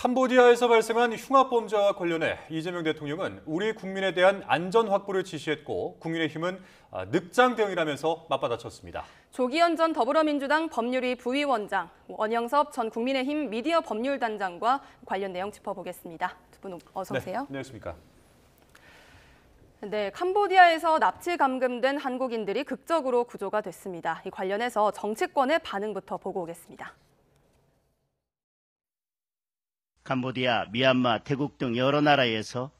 캄보디아에서 발생한 흉악범죄와 관련해 이재명 대통령은 우리 국민에 대한 안전 확보를 지시했고 국민의힘은 늑장 대응이라면서 맞받아쳤습니다. 조기현 전 더불어민주당 법률위 부위원장, 원영섭 전 국민의힘 미디어 법률단장과 관련 내용 짚어보겠습니다. 두 분 어서 오세요. 네, 안녕하십니까. 네, 캄보디아에서 납치 감금된 한국인들이 극적으로 구조가 됐습니다. 이 관련해서 정치권의 반응부터 보고 오겠습니다. 캄보디아, 미얀마, 태국 등 여러 나라에서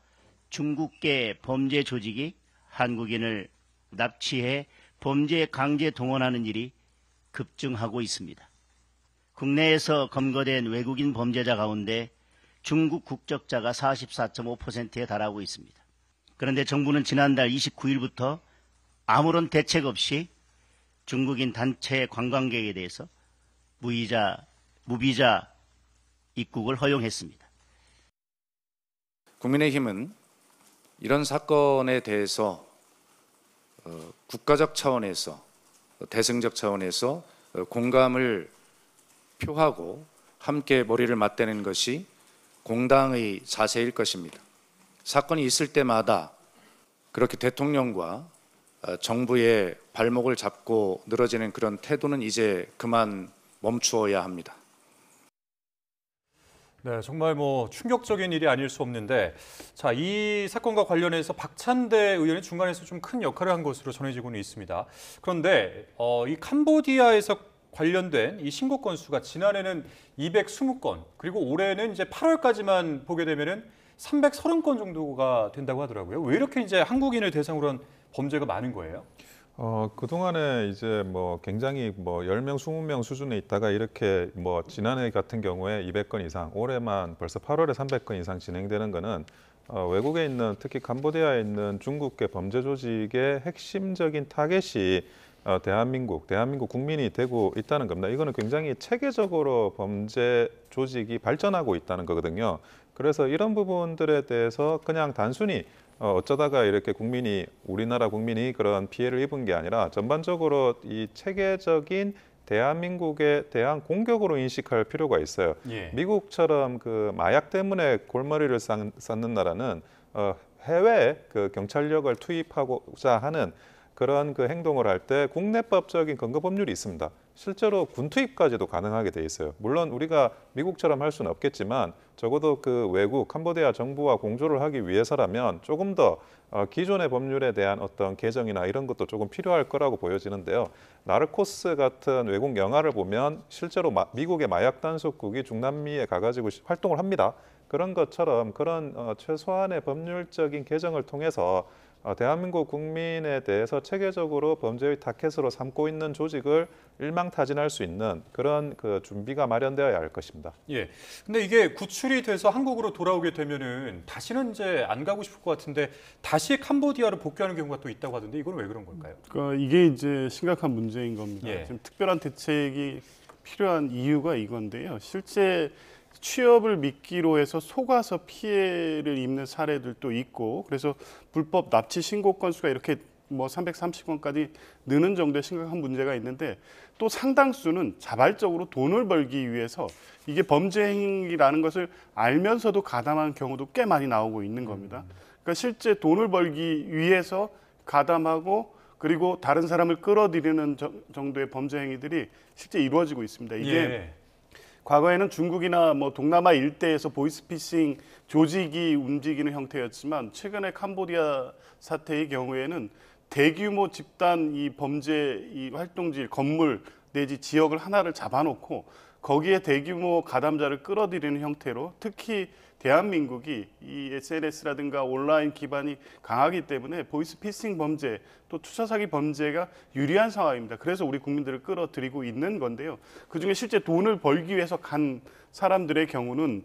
중국계 범죄 조직이 한국인을 납치해 범죄에 강제 동원하는 일이 급증하고 있습니다. 국내에서 검거된 외국인 범죄자 가운데 중국 국적자가 44.5%에 달하고 있습니다. 그런데 정부는 지난달 29일부터 아무런 대책 없이 중국인 단체 관광객에 대해서 무비자 입국을 허용했습니다. 국민의힘은 이런 사건에 대해서 국가적 차원에서 대승적 차원에서 공감을 표하고 함께 머리를 맞대는 것이 공당의 자세일 것입니다. 사건이 있을 때마다 그렇게 대통령과 정부의 발목을 잡고 늘어지는 그런 태도는 이제 그만 멈추어야 합니다. 네, 정말 충격적인 일이 아닐 수 없는데, 자, 이 사건과 관련해서 박찬대 의원이 중간에서 좀 큰 역할을 한 것으로 전해지고는 있습니다. 그런데 이 캄보디아에서 관련된 이 신고 건수가 지난해는 220건, 그리고 올해는 이제 8월까지만 보게 되면은 330건 정도가 된다고 하더라고요. 왜 이렇게 이제 한국인을 대상으로 한 범죄가 많은 거예요? 그동안에 이제 굉장히 10명, 20명 수준에 있다가 이렇게 지난해 같은 경우에 200건 이상, 올해만 벌써 8월에 300건 이상 진행되는 거는 외국에 있는, 특히 캄보디아에 있는 중국계 범죄 조직의 핵심적인 타겟이 대한민국 국민이 되고 있다는 겁니다. 이거는 굉장히 체계적으로 범죄 조직이 발전하고 있다는 거거든요. 그래서 이런 부분들에 대해서 그냥 단순히 어쩌다가 이렇게 우리나라 국민이 그런 피해를 입은 게 아니라 전반적으로 이 체계적인 대한민국에 대한 공격으로 인식할 필요가 있어요. 예. 미국처럼 그 마약 때문에 골머리를 쌓는 나라는 해외에 그 경찰력을 투입하고자 하는 그런 그 행동을 할 때 국내법적인 근거 법률이 있습니다. 실제로 군 투입까지도 가능하게 돼 있어요. 물론 우리가 미국처럼 할 수는 없겠지만 적어도 그 외국 캄보디아 정부와 공조를 하기 위해서라면 조금 더 기존의 법률에 대한 어떤 개정이나 이런 것도 조금 필요할 거라고 보여지는데요. 나르코스 같은 외국 영화를 보면 실제로 미국의 마약 단속국이 중남미에 가가지고 활동을 합니다. 그런 것처럼 그런 최소한의 법률적인 개정을 통해서 대한민국 국민에 대해서 체계적으로 범죄의 타켓으로 삼고 있는 조직을 일망타진할 수 있는 그런 그 준비가 마련되어야 할 것입니다. 예. 근데 이게 구출이 돼서 한국으로 돌아오게 되면은 다시는 이제 안 가고 싶을 것 같은데 다시 캄보디아로 복귀하는 경우가 또 있다고 하던데 이건 왜 그런 걸까요? 그러니까 이게 이제 심각한 문제인 겁니다. 예. 지금 특별한 대책이 필요한 이유가 이건데요. 실제 취업을 미끼로 해서 속아서 피해를 입는 사례들도 있고, 그래서 불법 납치 신고 건수가 이렇게 330건까지 느는 정도의 심각한 문제가 있는데, 또 상당수는 자발적으로 돈을 벌기 위해서 이게 범죄 행위라는 것을 알면서도 가담한 경우도 꽤 많이 나오고 있는 겁니다. 그러니까 실제 돈을 벌기 위해서 가담하고 그리고 다른 사람을 끌어들이는 정도의 범죄 행위들이 실제 이루어지고 있습니다. 이게 예. 과거에는 중국이나 동남아 일대에서 보이스피싱 조직이 움직이는 형태였지만 최근에 캄보디아 사태의 경우에는 대규모 집단 이 범죄 이 활동지 건물 내지 지역을 하나를 잡아놓고 거기에 대규모 가담자를 끌어들이는 형태로, 특히 대한민국이 이 SNS라든가 온라인 기반이 강하기 때문에 보이스피싱 범죄 또 투자 사기 범죄가 유리한 상황입니다. 그래서 우리 국민들을 끌어들이고 있는 건데요. 그중에 실제 돈을 벌기 위해서 간 사람들의 경우는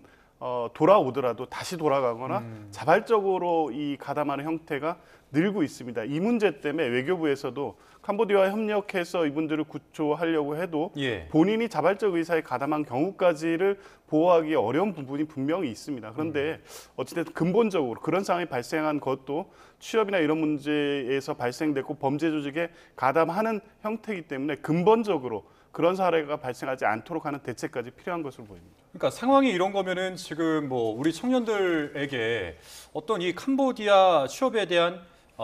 돌아오더라도 다시 돌아가거나 자발적으로 이 가담하는 형태가 늘고 있습니다. 이 문제 때문에 외교부에서도 캄보디아와 협력해서 이분들을 구조하려고 해도 예. 본인이 자발적 의사에 가담한 경우까지를 보호하기 어려운 부분이 분명히 있습니다. 그런데 어찌됐든 근본적으로 그런 상황이 발생한 것도 취업이나 이런 문제에서 발생됐고 범죄 조직에 가담하는 형태이기 때문에 근본적으로 그런 사례가 발생하지 않도록 하는 대책까지 필요한 것으로 보입니다. 그러니까 상황이 이런 거면은 지금 뭐 우리 청년들에게 어떤 이 캄보디아 취업에 대한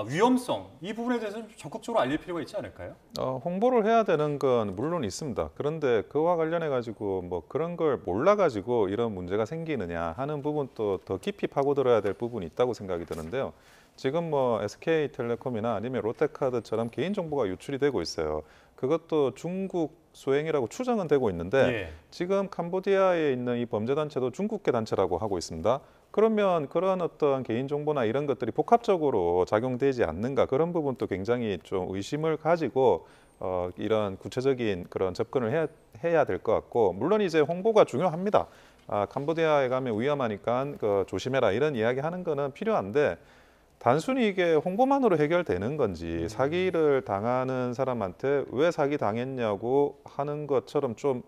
위험성 이 부분에 대해서는 적극적으로 알릴 필요가 있지 않을까요? 홍보를 해야 되는 건 물론 있습니다. 그런데 그와 관련해 가지고 뭐 그런 걸 몰라 가지고 이런 문제가 생기느냐 하는 부분도 더 깊이 파고들어야 될 부분이 있다고 생각이 드는데요. 지금 뭐 SK텔레콤이나 아니면 롯데카드처럼 개인 정보가 유출이 되고 있어요. 그것도 중국 소행이라고 추정은 되고 있는데 예. 지금 캄보디아에 있는 이 범죄 단체도 중국계 단체라고 하고 있습니다. 그러면 그런 어떤 개인 정보나 이런 것들이 복합적으로 작용되지 않는가 그런 부분도 굉장히 좀 의심을 가지고 이런 구체적인 그런 접근을 해야 될 것 같고 물론 이제 홍보가 중요합니다. 캄보디아에 가면 위험하니까 조심해라 이런 이야기 하는 거는 필요한데 단순히 이게 홍보만으로 해결되는 건지 사기를 당하는 사람한테 왜 사기 당했냐고 하는 것처럼 좀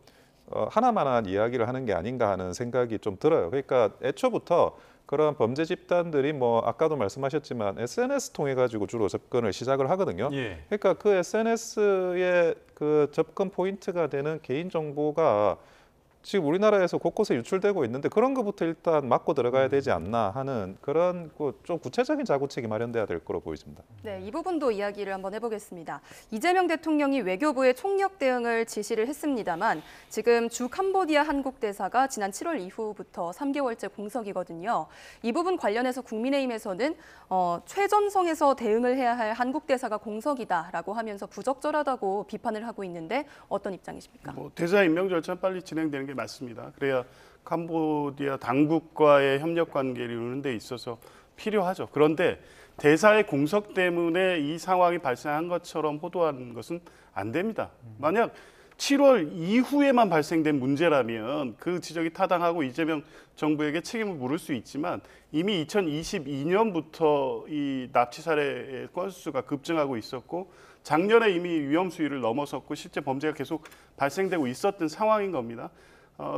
하나만한 이야기를 하는 게 아닌가 하는 생각이 좀 들어요. 그러니까 애초부터 그런 범죄 집단들이 뭐 아까도 말씀하셨지만 SNS 통해 가지고 주로 접근을 시작을 하거든요. 예. 그러니까 그 SNS의 그 접근 포인트가 되는 개인 정보가 지금 우리나라에서 곳곳에 유출되고 있는데 그런 것부터 일단 막고 들어가야 되지 않나 하는 그런 좀 구체적인 자구책이 마련돼야 될 거로 보입니다. 네, 이 부분도 이야기를 한번 해보겠습니다. 이재명 대통령이 외교부에 총력 대응을 지시를 했습니다만 지금 주 캄보디아 한국 대사가 지난 7월 이후부터 3개월째 공석이거든요. 이 부분 관련해서 국민의힘에서는 최전성에서 대응을 해야 할 한국 대사가 공석이다라고 하면서 부적절하다고 비판을 하고 있는데 어떤 입장이십니까? 대사 임명 절차는 빨리 진행되는 게 맞습니다. 그래야 캄보디아 당국과의 협력 관계를 이루는 데 있어서 필요하죠. 그런데 대사의 공석 때문에 이 상황이 발생한 것처럼 호도하는 것은 안 됩니다. 만약 7월 이후에만 발생된 문제라면 그 지적이 타당하고 이재명 정부에게 책임을 물을 수 있지만 이미 2022년부터 이 납치 사례의 건수가 급증하고 있었고 작년에 이미 위험 수위를 넘어섰고 실제 범죄가 계속 발생되고 있었던 상황인 겁니다.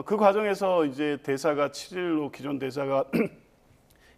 그 과정에서 이제 대사가 7일로 기존 대사가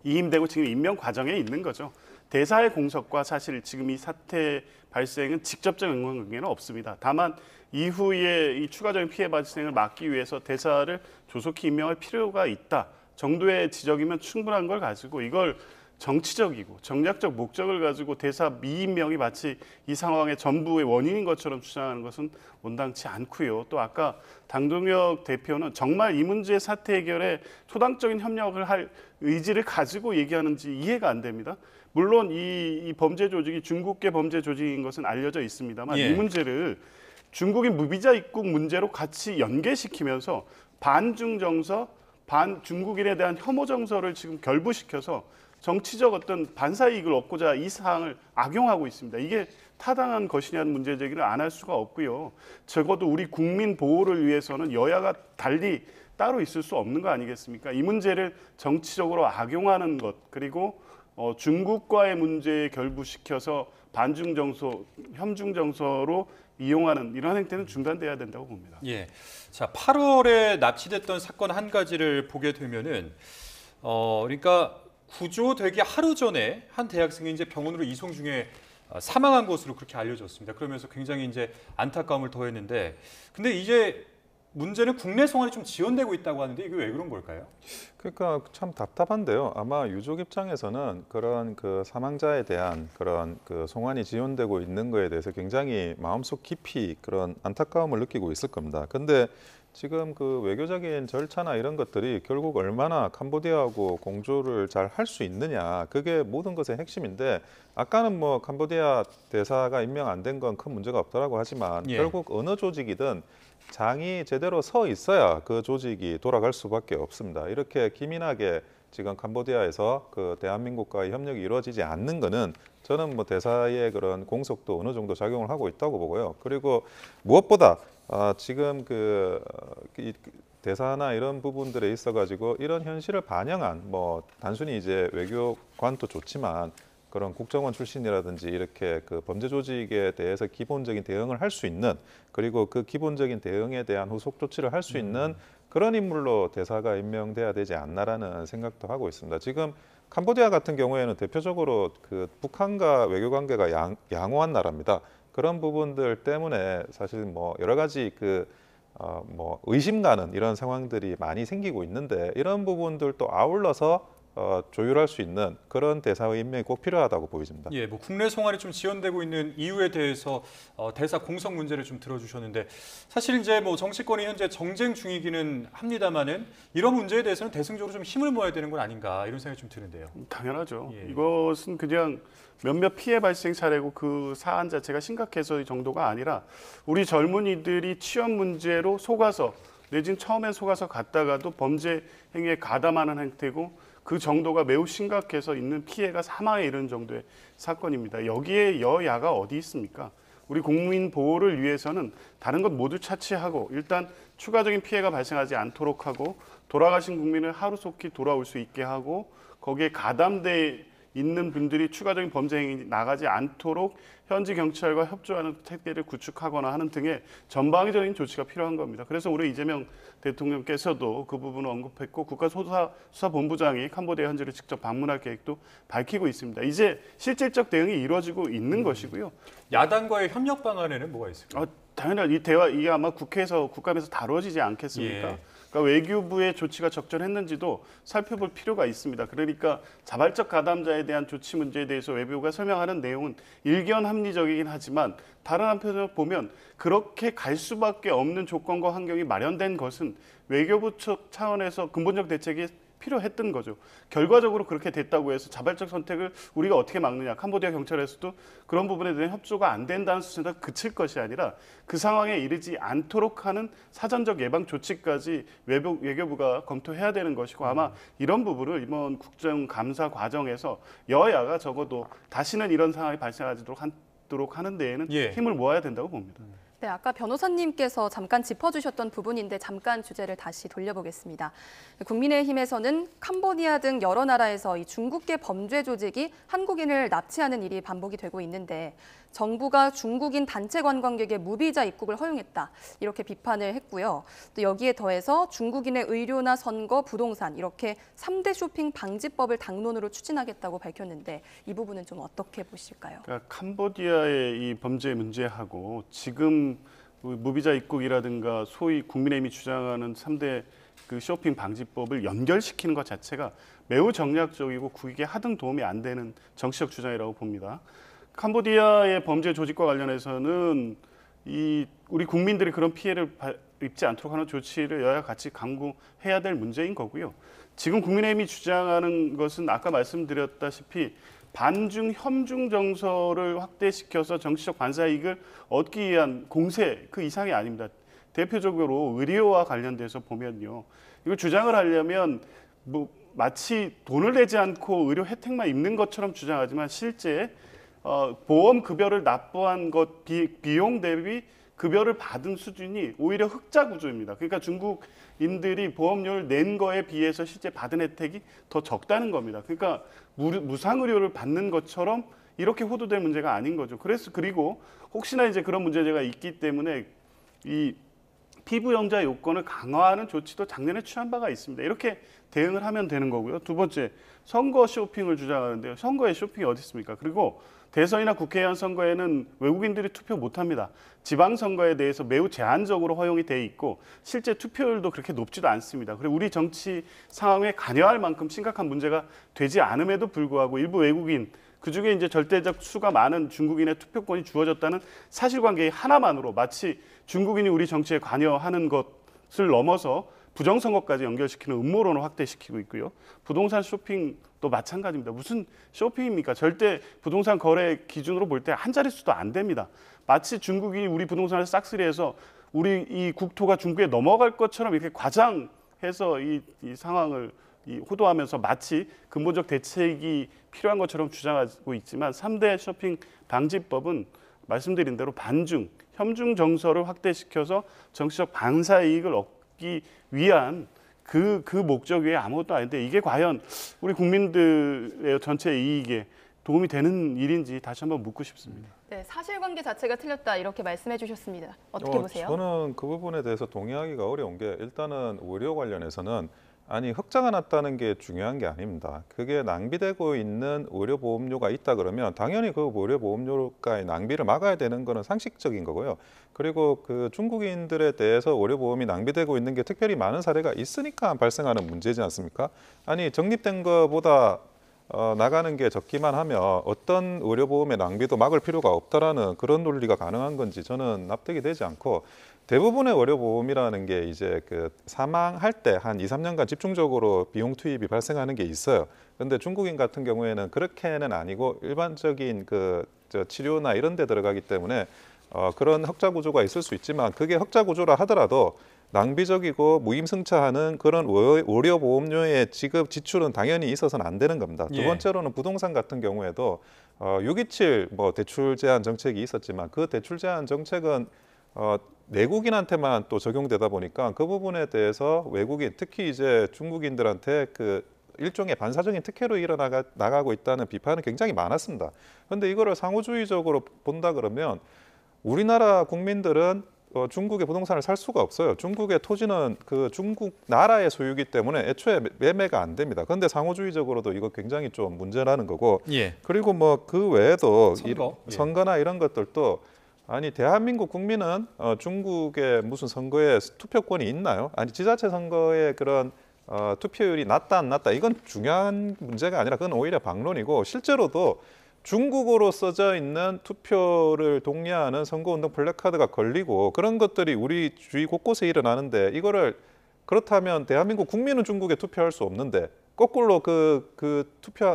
이임되고 지금 임명 과정에 있는 거죠. 대사의 공석과 사실 지금 이 사태 발생은 직접적인 인과관계는 없습니다. 다만 이후에 이 추가적인 피해 발생을 막기 위해서 대사를 조속히 임명할 필요가 있다 정도의 지적이면 충분한 걸 가지고 이걸 정치적이고 정략적 목적을 가지고 대사 미임명이 마치 이 상황의 전부의 원인인 것처럼 주장하는 것은 온당치 않고요. 또 아까 당동혁 대표는 정말 이 문제 사태 해결에 초당적인 협력을 할 의지를 가지고 얘기하는지 이해가 안 됩니다. 물론 이 범죄 조직이 중국계 범죄 조직인 것은 알려져 있습니다만 예. 이 문제를 중국인 무비자 입국 문제로 같이 연계시키면서 반중 정서, 반 중국인에 대한 혐오 정서를 지금 결부시켜서 정치적 어떤 반사 이익을 얻고자 이 사항을 악용하고 있습니다. 이게 타당한 것이냐는 문제 제기를 안 할 수가 없고요. 적어도 우리 국민 보호를 위해서는 여야가 달리 따로 있을 수 없는 거 아니겠습니까? 이 문제를 정치적으로 악용하는 것 그리고 중국과의 문제에 결부시켜서 반중 정서, 혐중 정서로 이용하는 이런 행태는 중단돼야 된다고 봅니다. 예. 자, 8월에 납치됐던 사건 한 가지를 보게 되면은 그러니까 구조되기 하루 전에 한 대학생이 이제 병원으로 이송 중에 사망한 것으로 그렇게 알려졌습니다. 그러면서 굉장히 이제 안타까움을 더했는데, 근데 이제 문제는 국내 송환이 좀 지연되고 있다고 하는데 이게 왜 그런 걸까요? 그러니까 참 답답한데요. 아마 유족 입장에서는 그런 그 사망자에 대한 그런 그 송환이 지연되고 있는 거에 대해서 굉장히 마음속 깊이 그런 안타까움을 느끼고 있을 겁니다. 근데 지금 그 외교적인 절차나 이런 것들이 결국 얼마나 캄보디아하고 공조를 잘 할 수 있느냐, 그게 모든 것의 핵심인데, 아까는 뭐 캄보디아 대사가 임명 안 된 건 큰 문제가 없더라고 하지만 예. 결국 어느 조직이든 장이 제대로 서 있어야 그 조직이 돌아갈 수밖에 없습니다. 이렇게 기민하게 지금 캄보디아에서 그 대한민국과의 협력이 이루어지지 않는 거는 저는 뭐 대사의 그런 공석도 어느 정도 작용을 하고 있다고 보고요. 그리고 무엇보다 지금 이 대사나 이런 부분들에 있어가지고 이런 현실을 반영한 뭐 단순히 이제 외교관도 좋지만 그런 국정원 출신이라든지 이렇게 그 범죄 조직에 대해서 기본적인 대응을 할 수 있는, 그리고 그 기본적인 대응에 대한 후속 조치를 할 수 있는 그런 인물로 대사가 임명돼야 되지 않나라는 생각도 하고 있습니다. 지금 캄보디아 같은 경우에는 대표적으로 그 북한과 외교 관계가 양호한 나라입니다. 그런 부분들 때문에 사실 뭐 여러 가지 뭐 의심 가는 이런 상황들이 많이 생기고 있는데 이런 부분들도 아울러서 조율할 수 있는 그런 대사의 임명이 꼭 필요하다고 보여집니다. 예, 뭐 국내 송환이 좀 지연되고 있는 이유에 대해서 대사 공석 문제를 좀 들어주셨는데 사실 이제 뭐 정치권이 현재 정쟁 중이기는 합니다만은 이런 문제에 대해서는 대승적으로 좀 힘을 모아야 되는 건 아닌가 이런 생각이 좀 드는데요. 당연하죠. 예. 이것은 그냥 몇몇 피해 발생 사례고 그 사안 자체가 심각해서의 정도가 아니라 우리 젊은이들이 취업 문제로 속아서 내지는 처음엔 속아서 갔다가도 범죄 행위에 가담하는 행태고 그 정도가 매우 심각해서 있는 피해가 사망에 이르는 정도의 사건입니다. 여기에 여야가 어디 있습니까? 우리 국민 보호를 위해서는 다른 것 모두 차치하고 일단 추가적인 피해가 발생하지 않도록 하고 돌아가신 국민을 하루속히 돌아올 수 있게 하고 거기에 가담돼 있는 분들이 추가적인 범죄 행위 나가지 않도록 현지 경찰과 협조하는 체계를 구축하거나 하는 등의 전방위적인 조치가 필요한 겁니다. 그래서 우리 이재명 대통령께서도 그 부분을 언급했고 국가수사본부장이 캄보디아 현지를 직접 방문할 계획도 밝히고 있습니다. 이제 실질적 대응이 이루어지고 있는 것이고요. 야당과의 협력 방안에는 뭐가 있을까요? 당연히 이 대화 이게 아마 국감에서 다뤄지지 않겠습니까? 예. 그러니까 외교부의 조치가 적절했는지도 살펴볼 필요가 있습니다. 그러니까 자발적 가담자에 대한 조치 문제에 대해서 외교부가 설명하는 내용은 일견 합리적이긴 하지만 다른 한편으로 보면 그렇게 갈 수밖에 없는 조건과 환경이 마련된 것은 외교부 측 차원에서 근본적 대책이 필요했던 거죠. 결과적으로 그렇게 됐다고 해서 자발적 선택을 우리가 어떻게 막느냐. 캄보디아 경찰에서도 그런 부분에 대한 협조가 안 된다는 수준에서 그칠 것이 아니라 그 상황에 이르지 않도록 하는 사전적 예방 조치까지 외교부가 검토해야 되는 것이고 아마 이런 부분을 이번 국정감사 과정에서 여야가 적어도 다시는 이런 상황이 발생하도록 하는 데에는 예. 힘을 모아야 된다고 봅니다. 네, 아까 변호사님께서 잠깐 짚어주셨던 부분인데 잠깐 주제를 다시 돌려보겠습니다. 국민의힘에서는 캄보디아 등 여러 나라에서 이 중국계 범죄 조직이 한국인을 납치하는 일이 반복이 되고 있는데 정부가 중국인 단체 관광객의 무비자 입국을 허용했다 이렇게 비판을 했고요. 또 여기에 더해서 중국인의 의료나 선거, 부동산 이렇게 3대 쇼핑 방지법을 당론으로 추진하겠다고 밝혔는데 이 부분은 좀 어떻게 보실까요? 그러니까 캄보디아의 이 범죄 문제하고 지금 무비자 입국이라든가 소위 국민의힘이 주장하는 3대 그 쇼핑 방지법을 연결시키는 것 자체가 매우 정략적이고 국익에 하등 도움이 안 되는 정치적 주장이라고 봅니다. 캄보디아의 범죄 조직과 관련해서는 우리 국민들이 그런 피해를 입지 않도록 하는 조치를 여야 같이 강구해야 될 문제인 거고요. 지금 국민의힘이 주장하는 것은 아까 말씀드렸다시피 반중 혐중 정서를 확대시켜서 정치적 반사 이익을 얻기 위한 공세 그 이상이 아닙니다. 대표적으로 의료와 관련돼서 보면요. 이걸 주장을 하려면 마치 돈을 내지 않고 의료 혜택만 입는 것처럼 주장하지만 실제 보험 급여를 납부한 것 비용 대비 급여를 받은 수준이 오히려 흑자 구조입니다. 그러니까 중국인들이 보험료를 낸 거에 비해서 실제 받은 혜택이 더 적다는 겁니다. 그러니까 무상 의료를 받는 것처럼 이렇게 호도될 문제가 아닌 거죠. 그리고 혹시나 이제 그런 문제가 있기 때문에 이 피부영자 요건을 강화하는 조치도 작년에 취한 바가 있습니다. 이렇게 대응을 하면 되는 거고요. 두 번째, 선거 쇼핑을 주장하는데요. 선거에 쇼핑이 어디 있습니까? 그리고 대선이나 국회의원 선거에는 외국인들이 투표 못합니다. 지방선거에 대해서 매우 제한적으로 허용이 돼 있고 실제 투표율도 그렇게 높지도 않습니다. 그리고 우리 정치 상황에 관여할 만큼 심각한 문제가 되지 않음에도 불구하고 일부 외국인 그중에 이제 절대적 수가 많은 중국인의 투표권이 주어졌다는 사실관계 하나만으로 마치 중국인이 우리 정치에 관여하는 것을 넘어서 부정선거까지 연결시키는 음모론을 확대시키고 있고요. 부동산 쇼핑도 마찬가지입니다. 무슨 쇼핑입니까? 절대 부동산 거래 기준으로 볼 때 한 자릿수도 안 됩니다. 마치 중국이 우리 부동산을 싹쓸이해서 우리 이 국토가 중국에 넘어갈 것처럼 이렇게 과장해서 이 상황을 호도하면서 마치 근본적 대책이 필요한 것처럼 주장하고 있지만 3대 쇼핑 방지법은 말씀드린 대로 반중, 혐중 정서를 확대시켜서 정치적 반사 이익을 얻기 위한 그 목적 외에 아무것도 아닌데 이게 과연 우리 국민들의 전체 이익에 도움이 되는 일인지 다시 한번 묻고 싶습니다. 네, 사실관계 자체가 틀렸다 이렇게 말씀해 주셨습니다. 어떻게 보세요? 저는 그 부분에 대해서 동의하기가 어려운 게 일단은 의료 관련해서는 아니 흑자가 났다는 게 중요한 게 아닙니다. 그게 낭비되고 있는 의료보험료가 있다 그러면 당연히 그 의료보험료가의 낭비를 막아야 되는 거는 상식적인 거고요. 그리고 그 중국인들에 대해서 의료보험이 낭비되고 있는 게 특별히 많은 사례가 있으니까 발생하는 문제지 않습니까? 아니 적립된 것보다 나가는 게 적기만 하면 어떤 의료보험의 낭비도 막을 필요가 없다라는 그런 논리가 가능한 건지 저는 납득이 되지 않고 대부분의 의료보험이라는 게 이제 그 사망할 때 한 2, 3년간 집중적으로 비용 투입이 발생하는 게 있어요. 그런데 중국인 같은 경우에는 그렇게는 아니고 일반적인 치료나 이런 데 들어가기 때문에 그런 흑자 구조가 있을 수 있지만 그게 흑자 구조라 하더라도 낭비적이고 무임승차하는 그런 의료보험료의 지출은 당연히 있어서는 안 되는 겁니다. 두 예. 번째로는 부동산 같은 경우에도 627 대출 제한 정책이 있었지만 그 대출 제한 정책은 내국인한테만 또 적용되다 보니까 그 부분에 대해서 외국인, 특히 이제 중국인들한테 그 일종의 반사적인 특혜로 나가고 있다는 비판은 굉장히 많았습니다. 그런데 이거를 상호주의적으로 본다 그러면 우리나라 국민들은 중국의 부동산을 살 수가 없어요. 중국의 토지는 그 중국 나라의 소유이기 때문에 애초에 매매가 안 됩니다. 그런데 상호주의적으로도 이거 굉장히 좀 문제라는 거고 예. 그리고 뭐 그 외에도 예. 선거나 이런 것들도 아니 대한민국 국민은 중국의 무슨 선거에 투표권이 있나요? 아니 지자체 선거에 그런 투표율이 낮다 안 낮다 이건 중요한 문제가 아니라 그건 오히려 방론이고 실제로도 중국어로 써져 있는 투표를 독려하는 선거운동 플래카드가 걸리고 그런 것들이 우리 주위 곳곳에 일어나는데 이거를 그렇다면 대한민국 국민은 중국에 투표할 수 없는데 거꾸로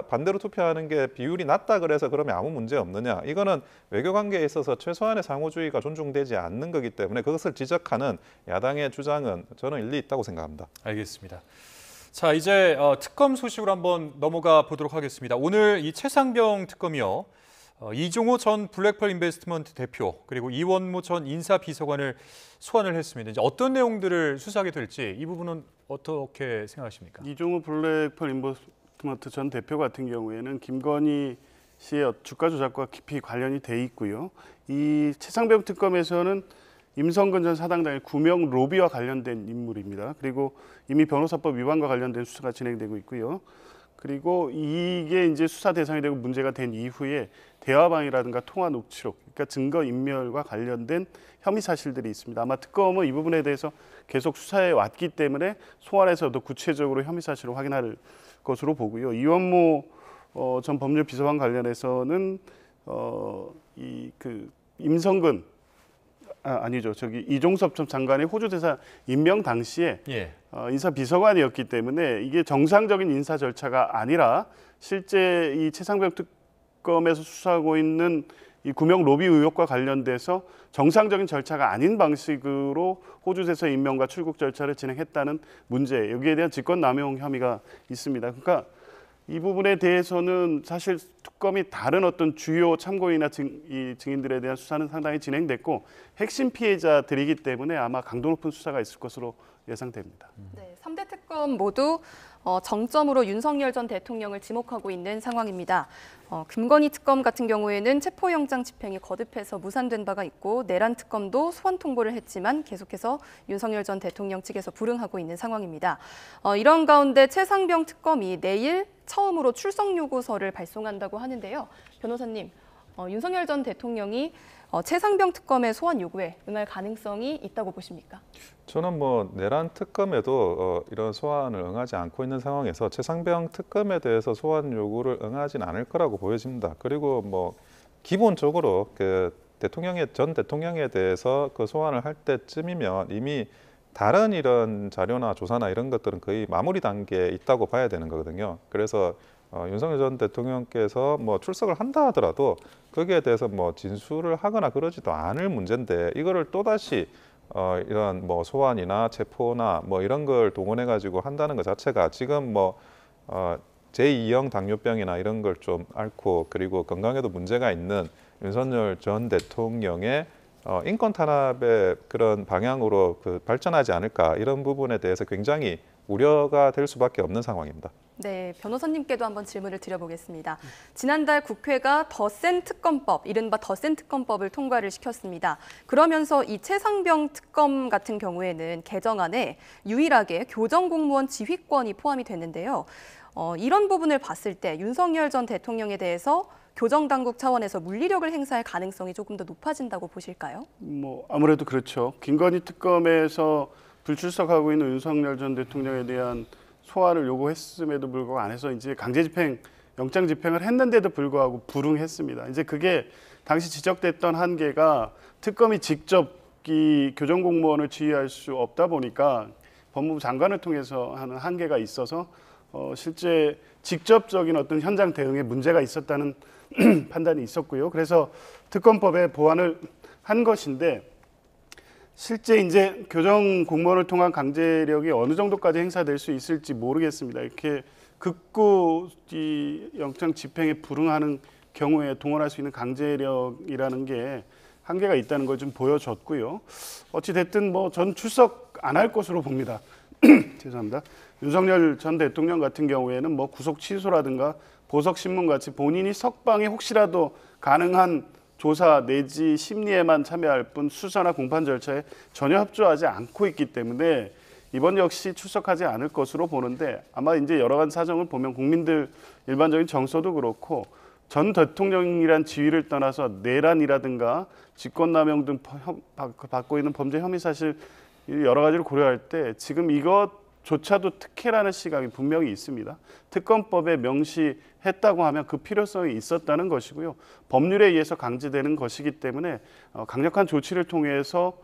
반대로 투표하는 게 비율이 낮다 그래서 그러면 아무 문제 없느냐? 이거는 외교 관계에 있어서 최소한의 상호주의가 존중되지 않는 거기 때문에 그것을 지적하는 야당의 주장은 저는 일리 있다고 생각합니다. 알겠습니다. 자, 이제 특검 소식으로 한번 넘어가 보도록 하겠습니다. 오늘 이 최상병 특검이요. 이종호 전 블랙펄 인베스트먼트 대표 그리고 이원모 전 인사비서관을 소환을 했습니다. 이제 어떤 내용들을 수사하게 될지 이 부분은 어떻게 생각하십니까? 이종호 블랙펄 인베스트먼트 전 대표 같은 경우에는 김건희 씨의 주가 조작과 깊이 관련이 돼 있고요. 이 최상병 특검에서는 임성근 전 사당장의 구명 로비와 관련된 인물입니다. 그리고 이미 변호사법 위반과 관련된 수사가 진행되고 있고요. 그리고 이게 이제 수사 대상이 되고 문제가 된 이후에 대화방이라든가 통화 녹취록, 그러니까 증거 인멸과 관련된 혐의 사실들이 있습니다. 아마 특검은 이 부분에 대해서 계속 수사해 왔기 때문에 소환해서도 구체적으로 혐의 사실을 확인할 것으로 보고요. 이원모 전 법률비서관 관련해서는 임성근 이종섭 전 장관의 호주 대사 임명 당시에 예. 인사비서관이었기 때문에 이게 정상적인 인사 절차가 아니라 실제 이 최상병 특검에서 수사하고 있는 이 구명 로비 의혹과 관련돼서 정상적인 절차가 아닌 방식으로 호주 대사 임명과 출국 절차를 진행했다는 문제, 여기에 대한 직권남용 혐의가 있습니다. 그러니까 이 부분에 대해서는 사실 특검이 다른 어떤 주요 참고인이나 증인들에 대한 수사는 상당히 진행됐고 핵심 피해자들이기 때문에 아마 강도 높은 수사가 있을 것으로 예상됩니다. 네, 3대 특검 모두 정점으로 윤석열 전 대통령을 지목하고 있는 상황입니다. 김건희 특검 같은 경우에는 체포영장 집행이 거듭해서 무산된 바가 있고 내란 특검도 소환 통보를 했지만 계속해서 윤석열 전 대통령 측에서 불응하고 있는 상황입니다. 이런 가운데 최상병 특검이 내일 처음으로 출석 요구서를 발송한다고 하는데요. 변호사님, 윤석열 전 대통령이 최상병 특검의 소환 요구에 응할 가능성이 있다고 보십니까? 저는 뭐 내란 특검에도 이런 소환을 응하지 않고 있는 상황에서 최상병 특검에 대해서 소환 요구를 응하진 않을 거라고 보여집니다. 그리고 뭐 기본적으로 그 전 대통령에 대해서 그 소환을 할 때쯤이면 이미 다른 이런 자료나 조사나 이런 것들은 거의 마무리 단계에 있다고 봐야 되는 거거든요. 그래서 윤석열 전 대통령께서 뭐 출석을 한다 하더라도 거기에 대해서 뭐 진술을 하거나 그러지도 않을 문제인데 이거를 또다시 이런 뭐 소환이나 체포나 뭐 이런 걸 동원해 가지고 한다는 것 자체가 지금 뭐 제2형 당뇨병이나 이런 걸 좀 앓고 그리고 건강에도 문제가 있는 윤석열 전 대통령의 인권 탄압의 그런 방향으로 발전하지 않을까 이런 부분에 대해서 굉장히 우려가 될 수밖에 없는 상황입니다. 네, 변호사님께도 한번 질문을 드려보겠습니다. 지난달 국회가 더 센 특검법, 이른바 더 센 특검법을 통과를 시켰습니다. 그러면서 이 최상병 특검 같은 경우에는 개정안에 유일하게 교정공무원 지휘권이 포함이 됐는데요. 이런 부분을 봤을 때 윤석열 전 대통령에 대해서 교정당국 차원에서 물리력을 행사할 가능성이 조금 더 높아진다고 보실까요? 뭐 아무래도 그렇죠. 김건희 특검에서 불출석하고 있는 윤석열 전 대통령에 대한 소환을 요구했음에도 불구하고 안 해서 이제 강제 집행, 영장 집행을 했는데도 불구하고 불응했습니다. 이제 그게 당시 지적됐던 한계가 특검이 직접 이 교정공무원을 지휘할 수 없다 보니까 법무부 장관을 통해서 하는 한계가 있어서 실제 직접적인 어떤 현장 대응에 문제가 있었다는 판단이 있었고요. 그래서 특검법에 보완을 한 것인데 실제 이제 교정 공무원을 통한 강제력이 어느 정도까지 행사될 수 있을지 모르겠습니다. 이렇게 극구 이 영장 집행에 불응하는 경우에 동원할 수 있는 강제력이라는 게 한계가 있다는 걸 좀 보여줬고요. 어찌 됐든 뭐 전 출석 안 할 것으로 봅니다. 죄송합니다. 윤석열 전 대통령 같은 경우에는 뭐 구속 취소라든가 보석 신문 같이 본인이 석방이 혹시라도 가능한 조사 내지 심리에만 참여할 뿐 수사나 공판 절차에 전혀 협조하지 않고 있기 때문에 이번 역시 출석하지 않을 것으로 보는데 아마 이제 여러 가지 사정을 보면 국민들 일반적인 정서도 그렇고 전 대통령이란 지위를 떠나서 내란이라든가 직권남용 등 받고 있는 범죄 혐의 사실 여러 가지를 고려할 때 지금 이것조차도 특혜라는 시각이 분명히 있습니다. 특검법에 명시했다고 하면 그 필요성이 있었다는 것이고요. 법률에 의해서 강제되는 것이기 때문에 강력한 조치를 통해서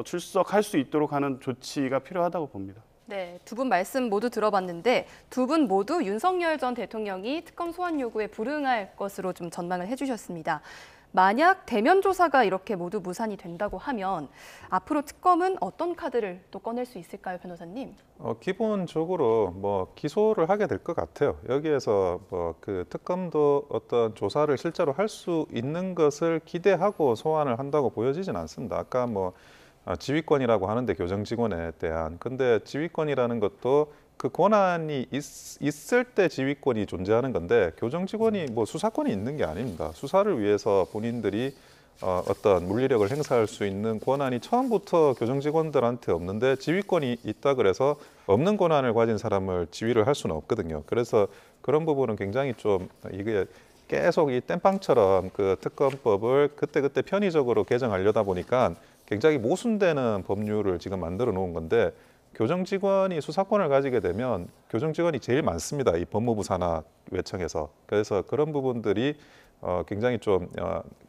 출석할 수 있도록 하는 조치가 필요하다고 봅니다. 네, 두 분 말씀 모두 들어봤는데 두 분 모두 윤석열 전 대통령이 특검 소환 요구에 불응할 것으로 좀 전망을 해주셨습니다. 만약 대면 조사가 이렇게 모두 무산이 된다고 하면 앞으로 특검은 어떤 카드를 또 꺼낼 수 있을까요, 변호사님? 기본적으로 뭐 기소를 하게 될 것 같아요. 여기에서 뭐 그 특검도 어떤 조사를 실제로 할 수 있는 것을 기대하고 소환을 한다고 보여지진 않습니다. 아까 뭐 지휘권이라고 하는데 교정 직원에 대한 근데 지휘권이라는 것도 그 권한이 있을 때 지휘권이 존재하는 건데 교정 직원이 뭐 수사권이 있는 게 아닙니다. 수사를 위해서 본인들이 어떤 물리력을 행사할 수 있는 권한이 처음부터 교정 직원들한테 없는데 지휘권이 있다 그래서 없는 권한을 가진 사람을 지휘를 할 수는 없거든요. 그래서 그런 부분은 굉장히 좀 이게 계속 이 땜빵처럼 그 특검법을 그때그때 편의적으로 개정하려다 보니까 굉장히 모순되는 법률을 지금 만들어 놓은 건데 교정 직원이 수사권을 가지게 되면 교정 직원이 제일 많습니다. 이 법무부 산하 외청에서. 그래서 그런 부분들이 굉장히 좀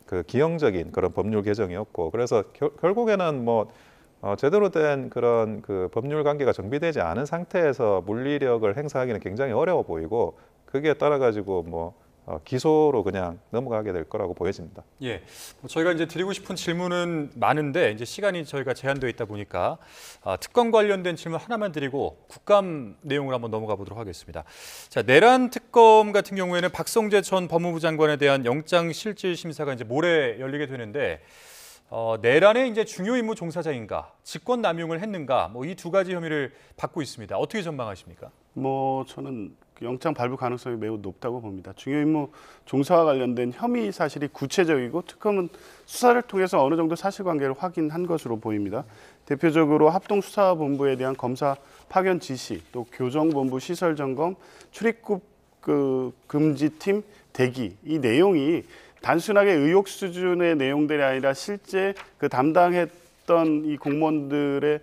그 기형적인 그런 법률 개정이었고 그래서 결국에는 뭐 제대로 된 그런 그 법률 관계가 정비되지 않은 상태에서 물리력을 행사하기는 굉장히 어려워 보이고 그게 따라 가지고 뭐 기소로 그냥 넘어가게 될 거라고 보여집니다. 예, 저희가 이제 드리고 싶은 질문은 많은데 이제 시간이 저희가 제한되어 있다 보니까 특검 관련된 질문 하나만 드리고 국감 내용을 한번 넘어가 보도록 하겠습니다. 자, 내란 특검 같은 경우에는 박성재 전 법무부 장관에 대한 영장 실질 심사가 이제 모레 열리게 되는데 내란의 이제 중요 임무 종사자인가, 직권 남용을 했는가, 뭐 이 두 가지 혐의를 받고 있습니다. 어떻게 전망하십니까? 뭐 저는 영장 발부 가능성이 매우 높다고 봅니다. 중요 임무 종사와 관련된 혐의 사실이 구체적이고 특검은 수사를 통해서 어느 정도 사실관계를 확인한 것으로 보입니다. 대표적으로 합동수사본부에 대한 검사 파견 지시, 또 교정본부 시설 점검, 출입국 금지팀 대기 이 내용이 단순하게 의혹 수준의 내용들이 아니라 실제 그 담당했던 이 공무원들의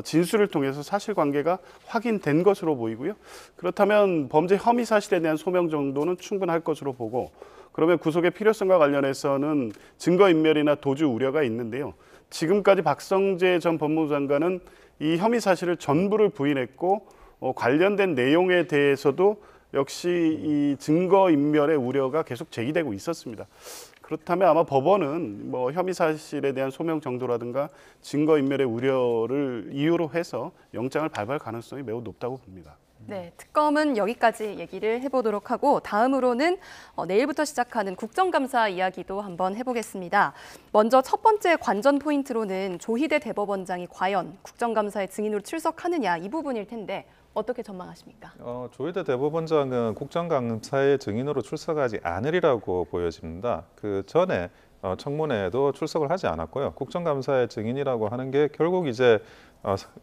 진술을 통해서 사실관계가 확인된 것으로 보이고요. 그렇다면 범죄 혐의 사실에 대한 소명 정도는 충분할 것으로 보고 그러면 구속의 필요성과 관련해서는 증거인멸이나 도주 우려가 있는데요. 지금까지 박성재 전 법무부 장관은 이 혐의 사실을 전부를 부인했고 관련된 내용에 대해서도 역시 이 증거인멸의 우려가 계속 제기되고 있었습니다. 그렇다면 아마 법원은 뭐 혐의 사실에 대한 소명 정도라든가 증거인멸의 우려를 이유로 해서 영장을 발부할 가능성이 매우 높다고 봅니다. 네, 특검은 여기까지 얘기를 해보도록 하고 다음으로는 내일부터 시작하는 국정감사 이야기도 한번 해보겠습니다. 먼저 첫 번째 관전 포인트로는 조희대 대법원장이 과연 국정감사에 증인으로 출석하느냐 이 부분일 텐데 어떻게 전망하십니까? 조희대 대법원장은 국정감사의 증인으로 출석하지 않으리라고 보여집니다. 그 전에 청문회에도 출석을 하지 않았고요. 국정감사의 증인이라고 하는 게 결국 이제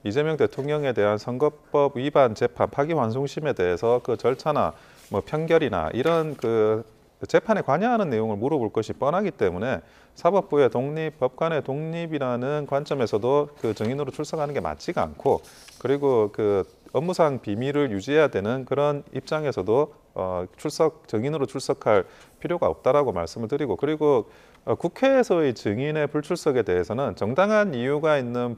이재명 대통령에 대한 선거법 위반 재판 파기환송심에 대해서 그 절차나 뭐 편결이나 이런 그 재판에 관여하는 내용을 물어볼 것이 뻔하기 때문에 사법부의 독립, 법관의 독립이라는 관점에서도 그 증인으로 출석하는 게 맞지가 않고, 그리고 그 업무상 비밀을 유지해야 되는 그런 입장에서도 증인으로 출석할 필요가 없다라고 말씀을 드리고, 그리고 국회에서의 증인의 불출석에 대해서는 정당한 이유가 있는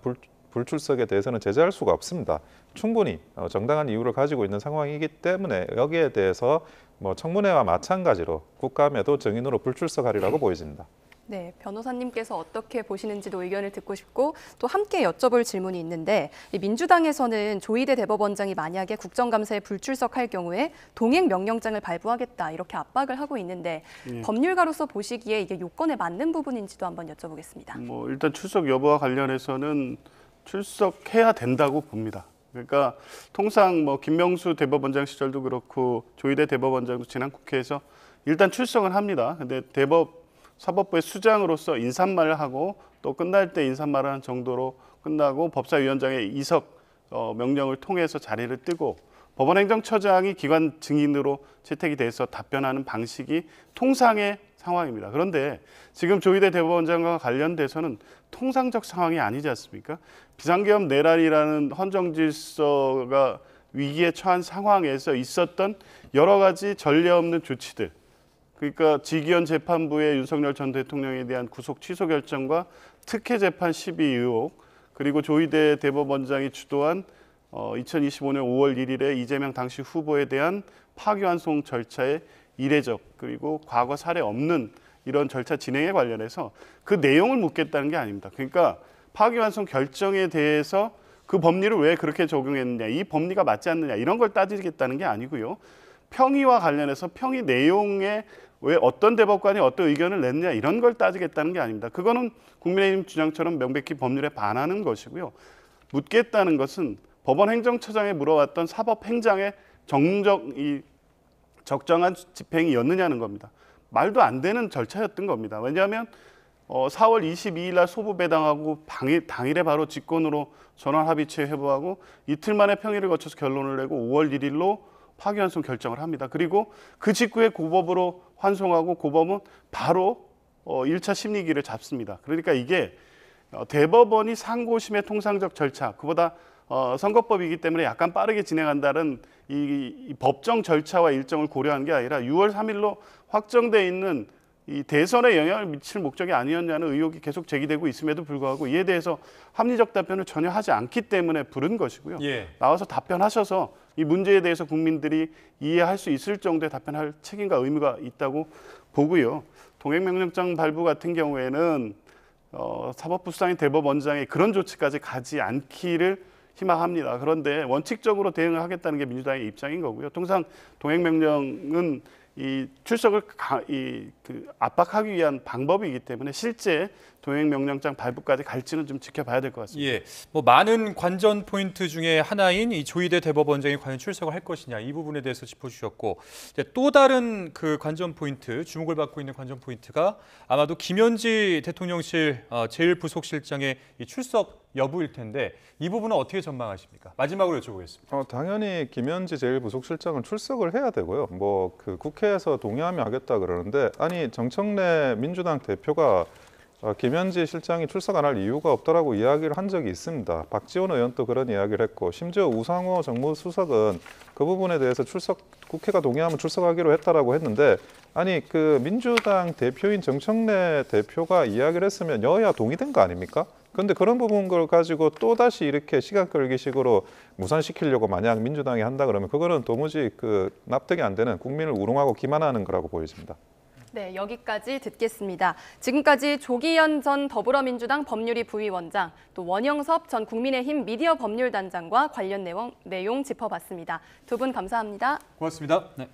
불출석에 대해서는 제재할 수가 없습니다. 충분히 정당한 이유를 가지고 있는 상황이기 때문에 여기에 대해서 뭐 청문회와 마찬가지로 국감에도 증인으로 불출석하리라고 보여집니다. 네, 변호사님께서 어떻게 보시는지도 의견을 듣고 싶고 또 함께 여쭤볼 질문이 있는데, 민주당에서는 조희대 대법원장이 만약에 국정감사에 불출석할 경우에 동행 명령장을 발부하겠다 이렇게 압박을 하고 있는데 법률가로서 보시기에 이게 요건에 맞는 부분인지도 한번 여쭤보겠습니다. 뭐 일단 출석 여부와 관련해서는 출석해야 된다고 봅니다. 그러니까 통상 뭐 김명수 대법원장 시절도 그렇고 조희대 대법원장도 지난 국회에서 일단 출석은 합니다. 근데 사법부의 수장으로서 인사말을 하고 또 끝날 때 인사말을 하는 정도로 끝나고 법사위원장의 이석 명령을 통해서 자리를 뜨고 법원행정처장이 기관 증인으로 채택이 돼서 답변하는 방식이 통상의 상황입니다. 그런데 지금 조희대 대법원장과 관련돼서는 통상적 상황이 아니지 않습니까? 비상계엄 내란이라는 헌정질서가 위기에 처한 상황에서 있었던 여러 가지 전례 없는 조치들, 그러니까 지기현 재판부의 윤석열 전 대통령에 대한 구속 취소 결정과 특혜 재판 시비 의혹, 그리고 조희대 대법원장이 주도한 2025년 5월 1일에 이재명 당시 후보에 대한 파기환송 절차의 이례적 그리고 과거 사례 없는 이런 절차 진행에 관련해서 그 내용을 묻겠다는 게 아닙니다. 그러니까 파기환송 결정에 대해서 그 법리를 왜 그렇게 적용했느냐, 이 법리가 맞지 않느냐 이런 걸 따지겠다는 게 아니고요. 평의와 관련해서 평의 내용에 왜 어떤 대법관이 어떤 의견을 냈느냐 이런 걸 따지겠다는 게 아닙니다. 그거는 국민의힘 주장처럼 명백히 법률에 반하는 것이고요. 묻겠다는 것은 법원 행정처장에 물어왔던 사법행정의 적정한 집행이었느냐는 겁니다. 말도 안 되는 절차였던 겁니다. 왜냐하면 4월 22일 날 소부 배당하고 당일에 바로 직권으로 전원 합의체 회부하고 이틀 만에 평의를 거쳐서 결론을 내고 5월 1일로 파기환송 결정을 합니다. 그리고 그 직후에 고법으로 환송하고 고법은 바로 1차 심리기를 잡습니다. 그러니까 이게 대법원이 상고심의 통상적 절차, 그보다 선거법이기 때문에 약간 빠르게 진행한다는 이 법정 절차와 일정을 고려한 게 아니라 6월 3일로 확정돼 있는 이 대선에 영향을 미칠 목적이 아니었냐는 의혹이 계속 제기되고 있음에도 불구하고 이에 대해서 합리적 답변을 전혀 하지 않기 때문에 부른 것이고요. 나와서 답변하셔서 이 문제에 대해서 국민들이 이해할 수 있을 정도의 답변할 책임과 의무가 있다고 보고요. 동행명령장 발부 같은 경우에는 사법부 수장인 대법원장의 그런 조치까지 가지 않기를 희망합니다. 그런데 원칙적으로 대응을 하겠다는 게 민주당의 입장인 거고요. 통상 동행명령은 이 출석을 압박하기 위한 방법이기 때문에 실제 동행명령장 발부까지 갈지는 좀 지켜봐야 될 것 같습니다. 예, 뭐 많은 관전 포인트 중에 하나인 이 조희대 대법원장이 과연 출석을 할 것이냐 이 부분에 대해서 짚어주셨고, 이제 또 다른 그 관전 포인트, 주목을 받고 있는 관전 포인트가 아마도 김현지 대통령실 제1부속실장의 이 출석 여부일 텐데 이 부분은 어떻게 전망하십니까? 마지막으로 여쭤보겠습니다. 당연히 김현지 제1부속실장은 출석을 해야 되고요. 뭐 그 국회에서 동의하면 하겠다 그러는데, 아니 정청래 민주당 대표가 김현지 실장이 출석 안 할 이유가 없다라고 이야기를 한 적이 있습니다. 박지원 의원도 그런 이야기를 했고, 심지어 우상호 정무수석은 그 부분에 대해서 국회가 동의하면 출석하기로 했다라고 했는데, 아니 그 민주당 대표인 정청래 대표가 이야기를 했으면 여야 동의된 거 아닙니까? 그런데 그런 부분을 가지고 또 다시 이렇게 시간 끌기식으로 무산시키려고 만약 민주당이 한다 그러면 그거는 도무지 그 납득이 안 되는, 국민을 우롱하고 기만하는 거라고 보여집니다. 네, 여기까지 듣겠습니다. 지금까지 조기현 전 더불어민주당 법률위 부위원장, 또 원영섭 전 국민의힘 미디어 법률단장과 관련 내용 짚어봤습니다. 두 분 감사합니다. 고맙습니다. 네.